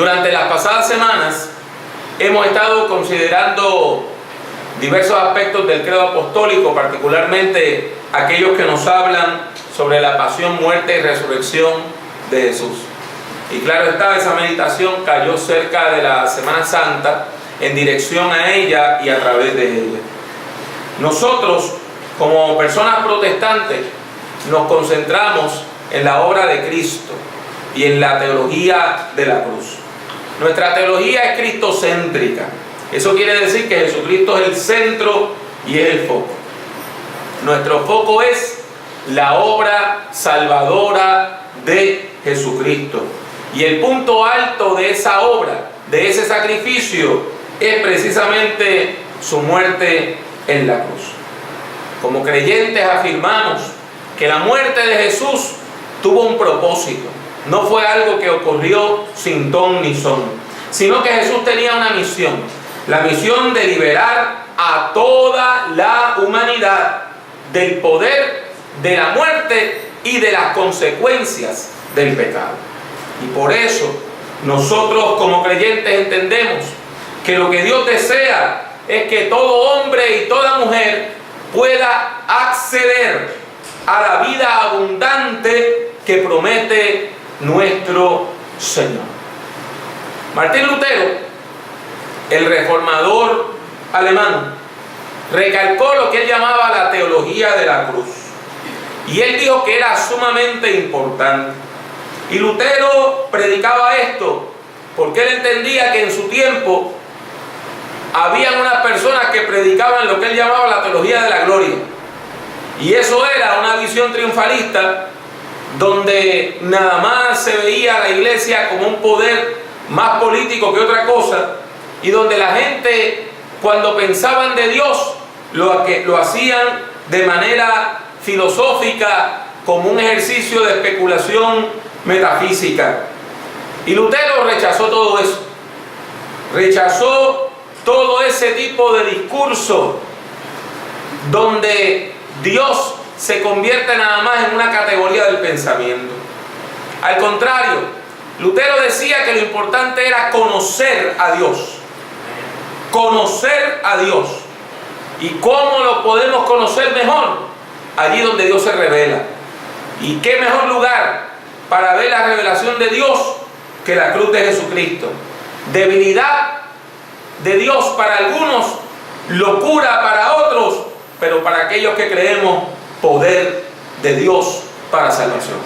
Durante las pasadas semanas hemos estado considerando diversos aspectos del credo apostólico, particularmente aquellos que nos hablan sobre la pasión, muerte y resurrección de Jesús. Y claro está, esa meditación cayó cerca de la Semana Santa, en dirección a ella y a través de ella. Nosotros, como personas protestantes, nos concentramos en la obra de Cristo y en la teología de la cruz. Nuestra teología es cristocéntrica. Eso quiere decir que Jesucristo es el centro y es el foco. Nuestro foco es la obra salvadora de Jesucristo. Y el punto alto de esa obra, de ese sacrificio, es precisamente su muerte en la cruz. Como creyentes afirmamos que la muerte de Jesús tuvo un propósito. No fue algo que ocurrió sin ton ni son, sino que Jesús tenía una misión. La misión de liberar a toda la humanidad del poder de la muerte y de las consecuencias del pecado. Y por eso nosotros como creyentes entendemos que lo que Dios desea es que todo hombre y toda mujer pueda acceder a la vida abundante que promete nuestro Señor. Martín Lutero, el reformador alemán, recalcó lo que él llamaba la teología de la cruz. Y él dijo que era sumamente importante. Y Lutero predicaba esto porque él entendía que en su tiempo habían unas personas que predicaban lo que él llamaba la teología de la gloria. Y eso era una visión triunfalista donde nada más se veía a la iglesia como un poder más político que otra cosa, y donde la gente, cuando pensaban de Dios, lo hacían de manera filosófica, como un ejercicio de especulación metafísica. Y Lutero rechazó todo eso. Rechazó todo ese tipo de discurso donde Dios se convierte nada más en una categoría del pensamiento. Al contrario, Lutero decía que lo importante era conocer a Dios. Conocer a Dios. ¿Y cómo lo podemos conocer mejor? Allí donde Dios se revela. ¿Y qué mejor lugar para ver la revelación de Dios que la cruz de Jesucristo? Debilidad de Dios para algunos, locura para otros, pero para aquellos que creemos, poder de Dios para salvación.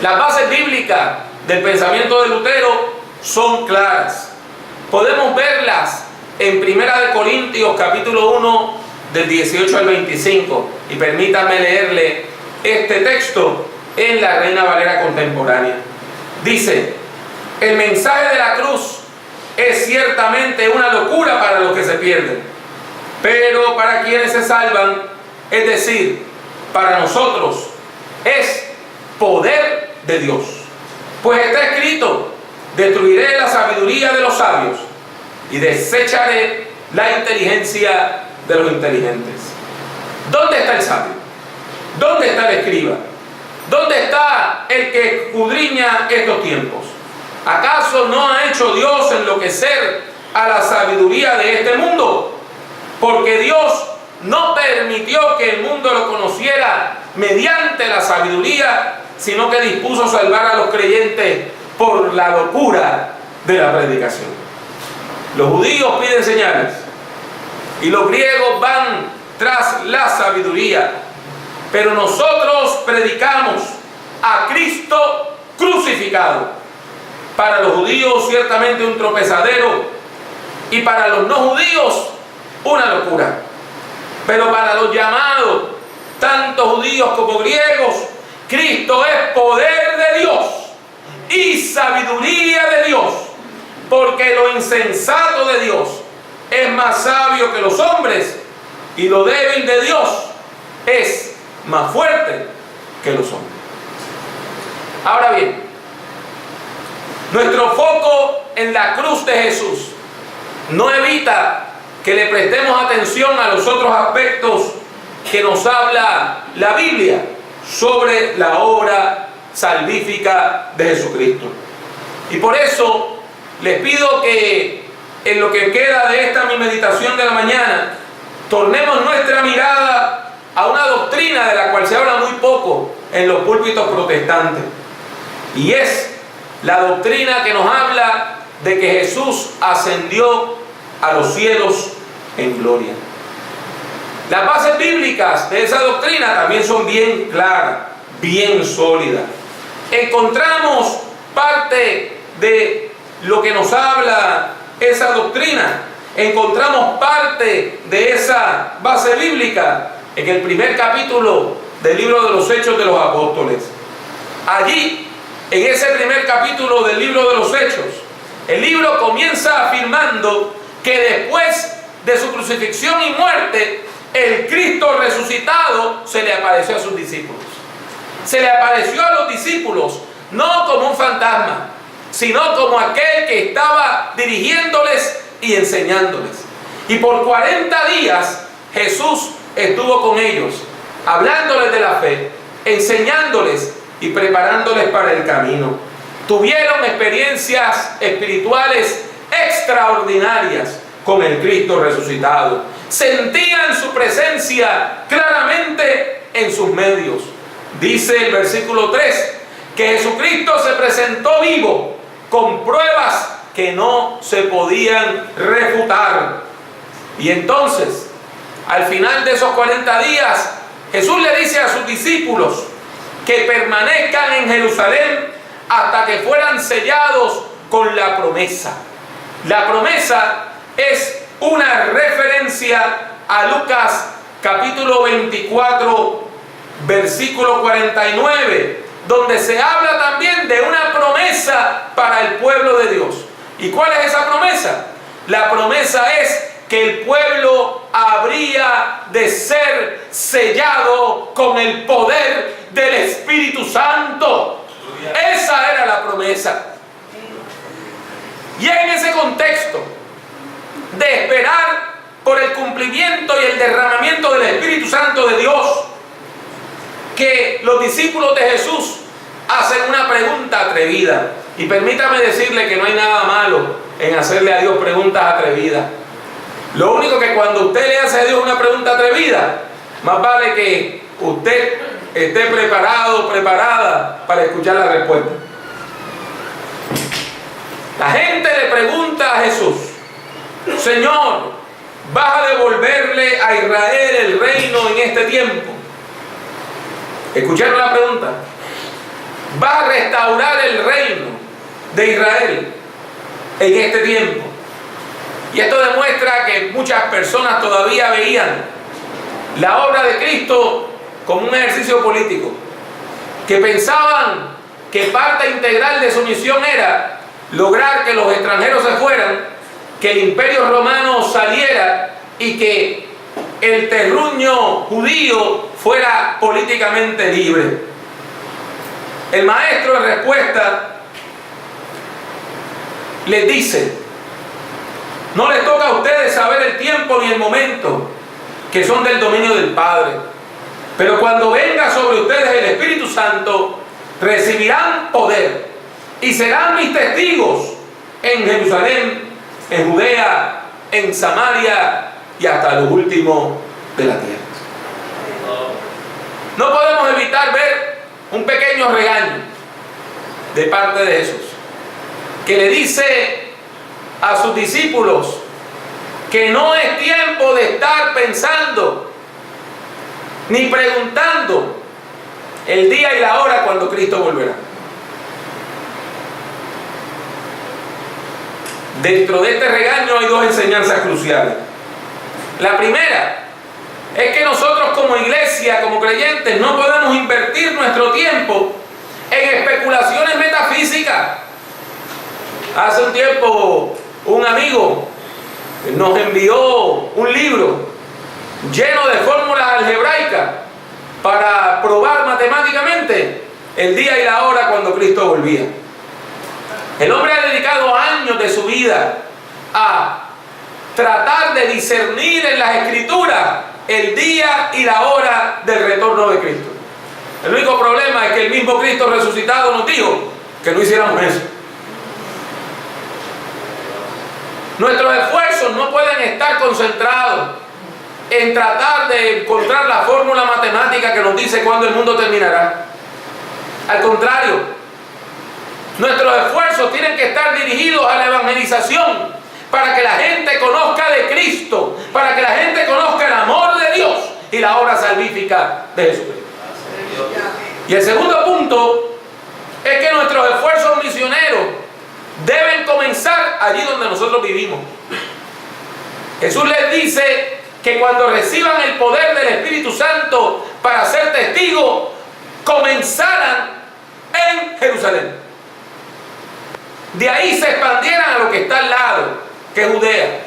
Las bases bíblicas del pensamiento de Lutero son claras. Podemos verlas en 1 Corintios capítulo 1 del 18 al 25, y permítanme leerle este texto en la Reina Valera contemporánea. Dice: el mensaje de la cruz es ciertamente una locura para los que se pierden, pero para quienes se salvan, es decir, para nosotros, es poder de Dios. Pues está escrito: destruiré la sabiduría de los sabios y desecharé la inteligencia de los inteligentes. ¿Dónde está el sabio? ¿Dónde está el escriba? ¿Dónde está el que escudriña estos tiempos? ¿Acaso no ha hecho Dios enloquecer a la sabiduría de este mundo? Porque Dios no permitió que el mundo lo conociera mediante la sabiduría, sino que dispuso salvar a los creyentes por la locura de la predicación. Los judíos piden señales y los griegos van tras la sabiduría, pero nosotros predicamos a Cristo crucificado. Para los judíos ciertamente un tropezadero, y para los no judíos una locura. Pero para los llamados, tanto judíos como griegos, Cristo es poder de Dios y sabiduría de Dios, porque lo insensato de Dios es más sabio que los hombres, y lo débil de Dios es más fuerte que los hombres. Ahora bien, nuestro foco en la cruz de Jesús no evita que le prestemos atención a los otros aspectos que nos habla la Biblia sobre la obra salvífica de Jesucristo. Y por eso les pido que en lo que queda de esta mi meditación de la mañana, tornemos nuestra mirada a una doctrina de la cual se habla muy poco en los púlpitos protestantes. Y es la doctrina que nos habla de que Jesús ascendió a los cielos en gloria. Las bases bíblicas de esa doctrina también son bien claras, bien sólidas. Encontramos parte de lo que nos habla esa doctrina. Encontramos parte de esa base bíblica en el primer capítulo del libro de los Hechos de los Apóstoles. Allí, en ese primer capítulo del libro de los Hechos, el libro comienza afirmando que después de su crucifixión y muerte, el Cristo resucitado se le apareció a sus discípulos. Se le apareció a los discípulos no como un fantasma, sino como aquel que estaba dirigiéndoles y enseñándoles. Y por 40 días Jesús estuvo con ellos, hablándoles de la fe, enseñándoles y preparándoles para el camino. Tuvieron experiencias espirituales extraordinarias con el Cristo resucitado. Sentían su presencia claramente en sus medios. Dice el versículo 3 que Jesucristo se presentó vivo con pruebas que no se podían refutar. Y entonces, al final de esos 40 días, Jesús le dice a sus discípulos que permanezcan en Jerusalén hasta que fueran sellados con la promesa. La promesa es una referencia a Lucas capítulo 24, versículo 49, donde se habla también de una promesa para el pueblo de Dios. ¿Y cuál es esa promesa? La promesa es que el pueblo habría de ser sellado con el poder del Espíritu Santo. Esa era la promesa. Y en ese contexto de esperar por el cumplimiento y el derramamiento del Espíritu Santo de Dios, que los discípulos de Jesús hacen una pregunta atrevida. Y permítame decirle que no hay nada malo en hacerle a Dios preguntas atrevidas. Lo único que cuando usted le hace a Dios una pregunta atrevida, más vale que usted esté preparado, preparada para escuchar la respuesta. La gente le pregunta a Jesús: Señor, ¿vas a devolverle a Israel el reino en este tiempo? ¿Escucharon la pregunta? ¿Va a restaurar el reino de Israel en este tiempo? Y esto demuestra que muchas personas todavía veían la obra de Cristo como un ejercicio político, que pensaban que parte integral de su misión era lograr que los extranjeros se fueran, que el imperio romano saliera y que el terruño judío fuera políticamente libre. El maestro en respuesta les dice: no les toca a ustedes saber el tiempo ni el momento, que son del dominio del Padre, pero cuando venga sobre ustedes el Espíritu Santo, recibirán poder y serán mis testigos en Jerusalén, en Judea, en Samaria y hasta lo último de la tierra. No podemos evitar ver un pequeño regaño de parte de Jesús, que le dice a sus discípulos que no es tiempo de estar pensando ni preguntando el día y la hora cuando Cristo volverá. Dentro de este regaño hay dos enseñanzas cruciales. La primera es que nosotros como iglesia, como creyentes, no podemos invertir nuestro tiempo en especulaciones metafísicas. Hace un tiempo un amigo nos envió un libro lleno de fórmulas algebraicas para probar matemáticamente el día y la hora cuando Cristo volvía. El hombre ha dedicado años de su vida a tratar de discernir en las Escrituras el día y la hora del retorno de Cristo. El único problema es que el mismo Cristo resucitado nos dijo que no hiciéramos eso. Nuestros esfuerzos no pueden estar concentrados en tratar de encontrar la fórmula matemática que nos dice cuándo el mundo terminará. Al contrario, nuestros esfuerzos tienen que estar dirigidos a la evangelización, para que la gente conozca de Cristo, para que la gente conozca el amor de Dios y la obra salvífica de Jesucristo. Y el segundo punto es que nuestros esfuerzos misioneros deben comenzar allí donde nosotros vivimos. Jesús les dice que cuando reciban el poder del Espíritu Santo para ser testigos, comenzaran en Jerusalén. De ahí se expandieran a lo que está al lado, que es Judea.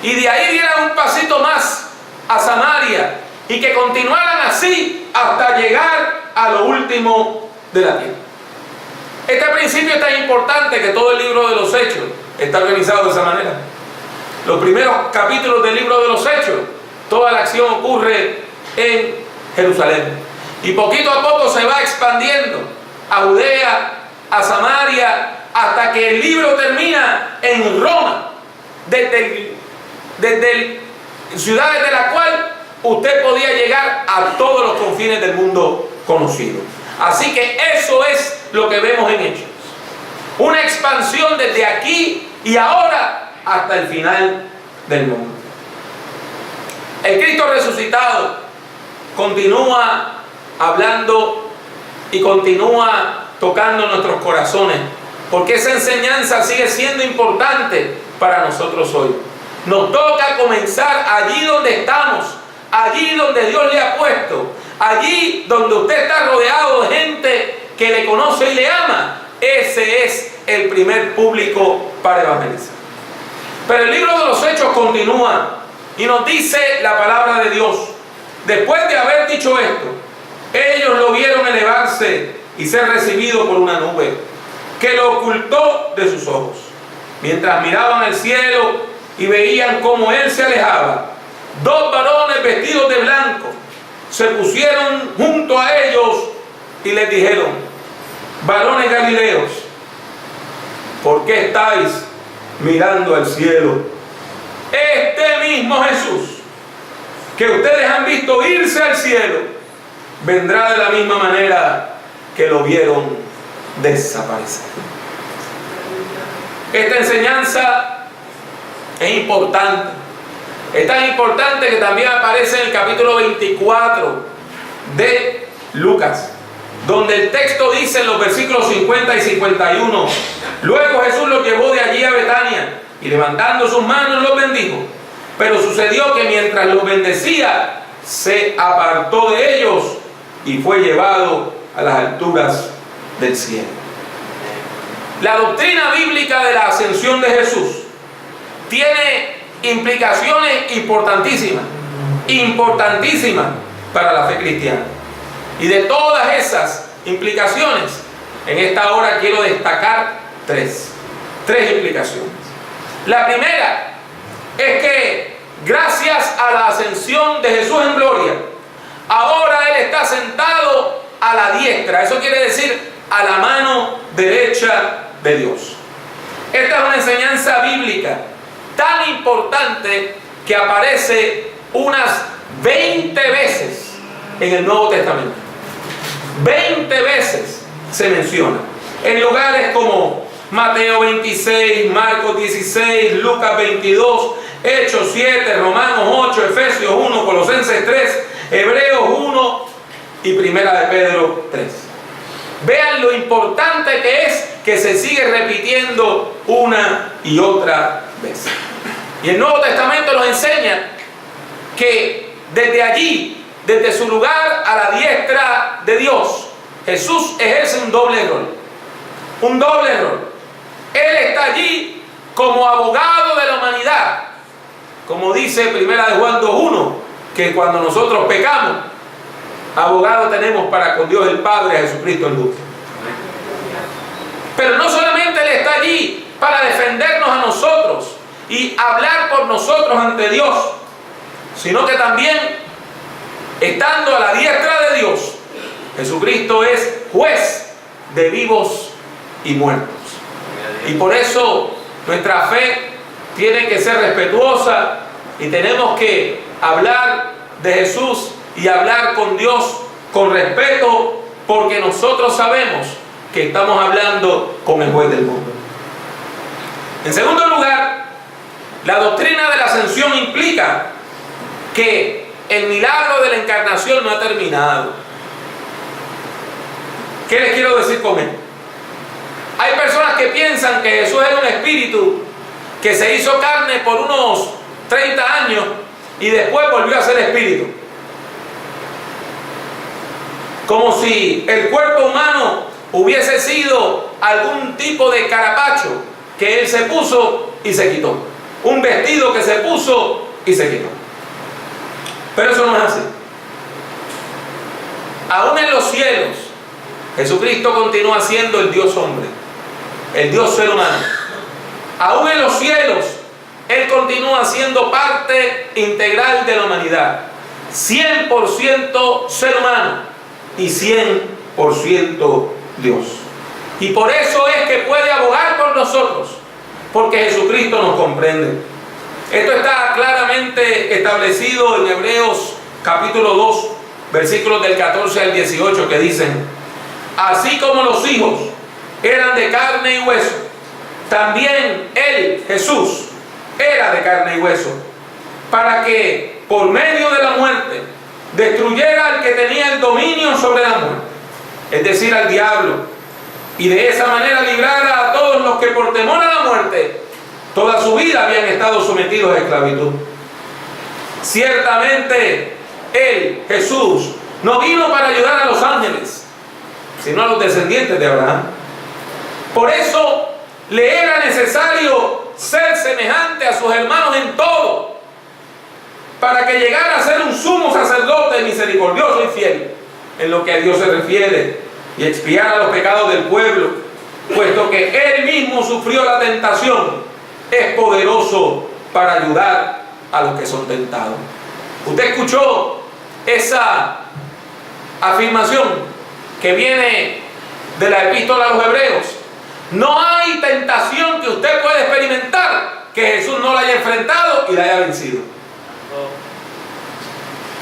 Y de ahí dieran un pasito más a Samaria. Y que continuaran así hasta llegar a lo último de la tierra. Este principio es tan importante que todo el libro de los Hechos está organizado de esa manera. Los primeros capítulos del libro de los Hechos, toda la acción ocurre en Jerusalén. Y poquito a poco se va expandiendo a Judea, a Samaria, hasta que el libro termina en Roma, desde ciudades de la cual usted podía llegar a todos los confines del mundo conocido. Así que eso es lo que vemos en Hechos. Una expansión desde aquí y ahora hasta el final del mundo. El Cristo resucitado continúa hablando y continúa tocando nuestros corazones, porque esa enseñanza sigue siendo importante para nosotros hoy. Nos toca comenzar allí donde estamos, allí donde Dios le ha puesto, allí donde usted está rodeado de gente que le conoce y le ama. Ese es el primer público para evangelizar. Pero el libro de los Hechos continúa y nos dice la palabra de Dios. Después de haber dicho esto, ellos lo vieron elevarse y ser recibido por una nube que lo ocultó de sus ojos. Mientras miraban al cielo y veían cómo él se alejaba, dos varones vestidos de blanco se pusieron junto a ellos y les dijeron: varones galileos, ¿por qué estáis mirando al cielo? Este mismo Jesús que ustedes han visto irse al cielo vendrá de la misma manera que lo vieron desaparecer. Esta enseñanza es importante. Es tan importante que también aparece en el capítulo 24 de Lucas, donde el texto dice en los versículos 50 y 51: luego Jesús los llevó de allí a Betania y levantando sus manos los bendijo. Pero sucedió que mientras los bendecía, se apartó de ellos y fue llevado a las alturas del cielo. La doctrina bíblica de la ascensión de Jesús tiene implicaciones importantísimas para la fe cristiana. Y de todas esas implicaciones, en esta hora quiero destacar tres implicaciones. La primera es que gracias a la ascensión de Jesús en gloria, ahora Él está sentado a la diestra. Eso quiere decir a la mano derecha de Dios. Esta es una enseñanza bíblica tan importante que aparece unas 20 veces en el Nuevo Testamento. 20 veces se menciona en lugares como Mateo 26, Marcos 16, Lucas 22, Hechos 7, Romanos 8, Efesios 1, Colosenses 3, Hebreos 1 y Primera de Pedro 3. Vean lo importante que es que se sigue repitiendo una y otra vez. Y el Nuevo Testamento nos enseña que desde allí, desde su lugar a la diestra de Dios, Jesús ejerce un doble rol. Un doble rol. Él está allí como abogado de la humanidad. Como dice Primera de Juan 2:1, que cuando nosotros pecamos, abogado tenemos para con Dios el Padre, Jesucristo el justo. Pero no solamente Él está allí para defendernos a nosotros y hablar por nosotros ante Dios, sino que también, estando a la diestra de Dios, Jesucristo es juez de vivos y muertos. Y por eso nuestra fe tiene que ser respetuosa y tenemos que hablar de Jesús y hablar con Dios con respeto, porque nosotros sabemos que estamos hablando con el juez del mundo. En segundo lugar, la doctrina de la ascensión implica que el milagro de la encarnación no ha terminado. ¿Qué les quiero decir con esto? Hay personas que piensan que Jesús era un espíritu que se hizo carne por unos 30 años y después volvió a ser espíritu. Como si el cuerpo humano hubiese sido algún tipo de carapacho que él se puso y se quitó. Un vestido que se puso y se quitó. Pero eso no es así. Aún en los cielos, Jesucristo continúa siendo el Dios hombre, el Dios ser humano. Aún en los cielos, Él continúa siendo parte integral de la humanidad. 100% ser humano y 100% Dios. Y por eso es que puede abogar por nosotros, porque Jesucristo nos comprende. Esto está claramente establecido en Hebreos capítulo 2, versículos del 14 al 18, que dicen: así como los hijos eran de carne y hueso, también Él, Jesús, era de carne y hueso, para que por medio de la muerte destruyera al que tenía el dominio sobre la muerte, es decir, al diablo, y de esa manera librara a todos los que por temor a la muerte toda su vida habían estado sometidos a esclavitud. Ciertamente Él, Jesús, no vino para ayudar a los ángeles, sino a los descendientes de Abraham. Por eso le era necesario ser semejante a sus hermanos en todo, para que llegara a ser un sumo sacerdote misericordioso y fiel en lo que a Dios se refiere, y expiara los pecados del pueblo, puesto que Él mismo sufrió la tentación, es poderoso para ayudar a los que son tentados. Usted escuchó esa afirmación que viene de la epístola a los Hebreos. No hay tentación que usted pueda experimentar que Jesús no la haya enfrentado y la haya vencido.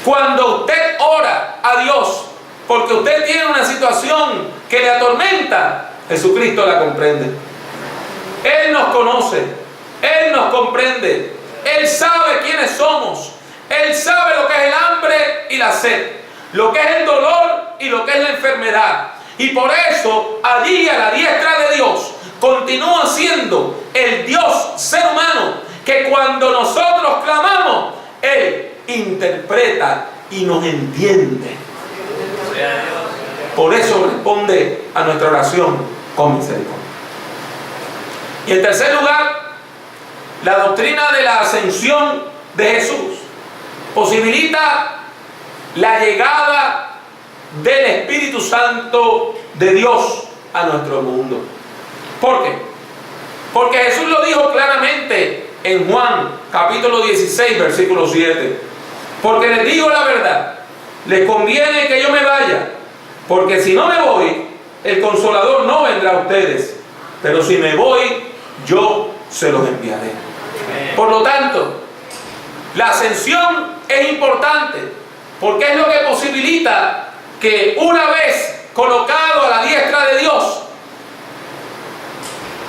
Cuando usted ora a Dios porque usted tiene una situación que le atormenta, Jesucristo la comprende. Él nos conoce, Él nos comprende, Él sabe quiénes somos, Él sabe lo que es el hambre y la sed, lo que es el dolor y lo que es la enfermedad. Y por eso, allí a la diestra de Dios, continúa siendo el Dios ser humano, que cuando nosotros clamamos, Él interpreta y nos entiende. Por eso responde a nuestra oración con misericordia. Y en tercer lugar, la doctrina de la ascensión de Jesús posibilita la llegada del Espíritu Santo de Dios a nuestro mundo. ¿Por qué? Porque Jesús lo dijo claramente en Juan capítulo 16 versículo 7: porque les digo la verdad, les conviene que yo me vaya, porque si no me voy, el Consolador no vendrá a ustedes, pero si me voy, yo se los enviaré. Por lo tanto, la ascensión es importante, porque es lo que posibilita que una vez colocado a la diestra de Dios,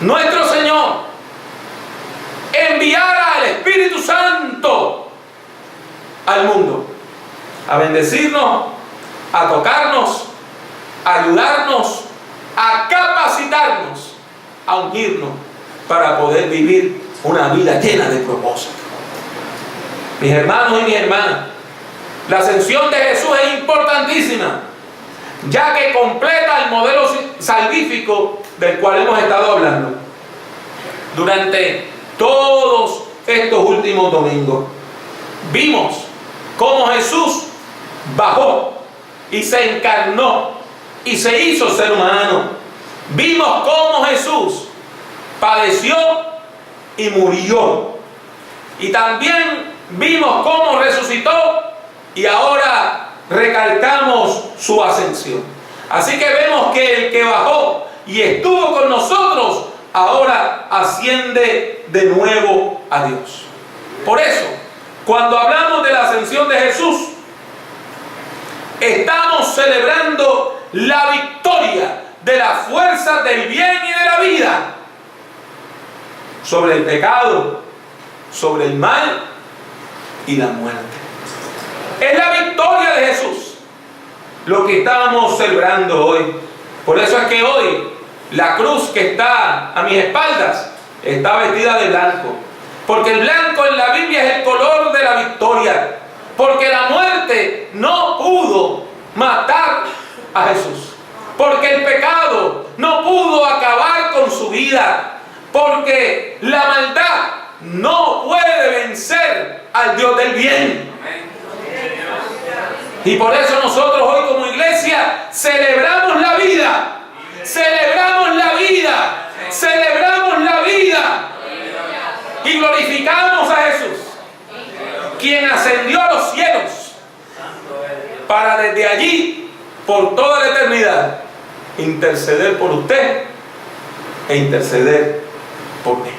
nuestro Señor enviara al Espíritu Santo al mundo, a bendecirnos, a tocarnos, a ayudarnos, a capacitarnos, a ungirnos para poder vivir una vida llena de propósito. Mis hermanos y mis hermanas, la ascensión de Jesús es importantísima, ya que completa el modelo salvífico del cual hemos estado hablando durante todos estos últimos domingos. Vimos cómo Jesús bajó y se encarnó y se hizo ser humano. Vimos cómo Jesús padeció y murió. Y también vimos cómo resucitó, y ahora recalcamos su ascensión. Así que vemos que el que bajó y estuvo con nosotros ahora asciende de nuevo a Dios. Por eso, cuando hablamos de la ascensión de Jesús, estamos celebrando la victoria de la fuerza del bien y de la vida sobre el pecado, sobre el mal y la muerte. Es la victoria de Jesús lo que estamos celebrando hoy. Por eso es que hoy la cruz que está a mis espaldas está vestida de blanco. Porque el blanco en la Biblia es el color de la victoria. Porque la muerte no pudo matar a Jesús. Porque el pecado no pudo acabar con su vida. Porque la maldad no puede vencer al Dios del bien. Y por eso nosotros hoy como iglesia celebramos la vida. Celebramos la vida. Celebramos la vida. Y glorificamos a Jesús, quien ascendió a los cielos para desde allí, por toda la eternidad, interceder por usted e interceder por mí.